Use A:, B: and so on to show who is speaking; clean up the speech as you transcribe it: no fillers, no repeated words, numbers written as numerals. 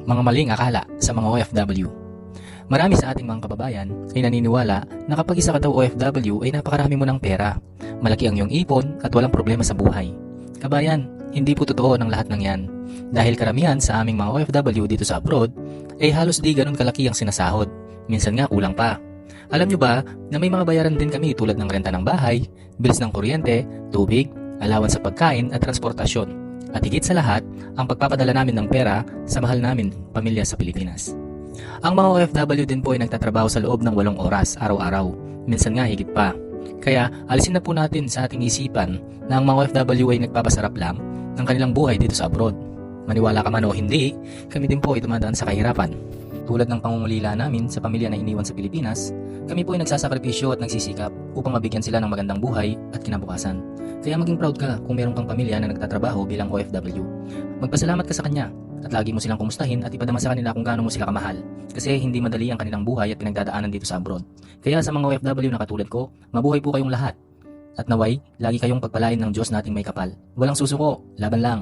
A: Mga maling akala sa mga OFW. Marami sa ating mga kababayan ay naniniwala na kapag isa ka daw OFW ay napakarami mo ng pera, malaki ang iyong ipon at walang problema sa buhay. Kabayan, hindi po totoo ng lahat ng yan. Dahil karamihan sa aming mga OFW dito sa abroad ay halos di ganun kalaki ang sinasahod. Minsan nga kulang pa. Alam nyo ba na may mga bayaran din kami tulad ng renta ng bahay, bilis ng kuryente, tubig, alawan sa pagkain at transportasyon. At higit sa lahat, ang pagpapadala namin ng pera sa mahal namin pamilya sa Pilipinas. Ang mga OFW din po ay nagtatrabaho sa loob ng 8 oras araw-araw, minsan nga higit pa. Kaya alisin na po natin sa ating isipan na ang mga OFW ay nagpapasarap lang ng kanilang buhay dito sa abroad. Maniwala ka man o hindi, kami din po ay dumadaan sa kahirapan. Tulad ng pangungulila namin sa pamilya na iniwan sa Pilipinas, kami po ay nagsasakripisyo at nagsisikap upang mabigyan sila ng magandang buhay at kinabukasan. Kaya maging proud ka kung meron kang pamilya na nagtatrabaho bilang OFW. Magpasalamat ka sa kanya at lagi mo silang kumustahin at ipadama sa kanila kung gaano mo sila kamahal. Kasi hindi madali ang kanilang buhay at pinagdadaanan dito sa abroad. Kaya sa mga OFW na katulad ko, mabuhay po kayong lahat. At naway, lagi kayong pagpalain ng Diyos nating may kapal. Walang susuko, laban lang.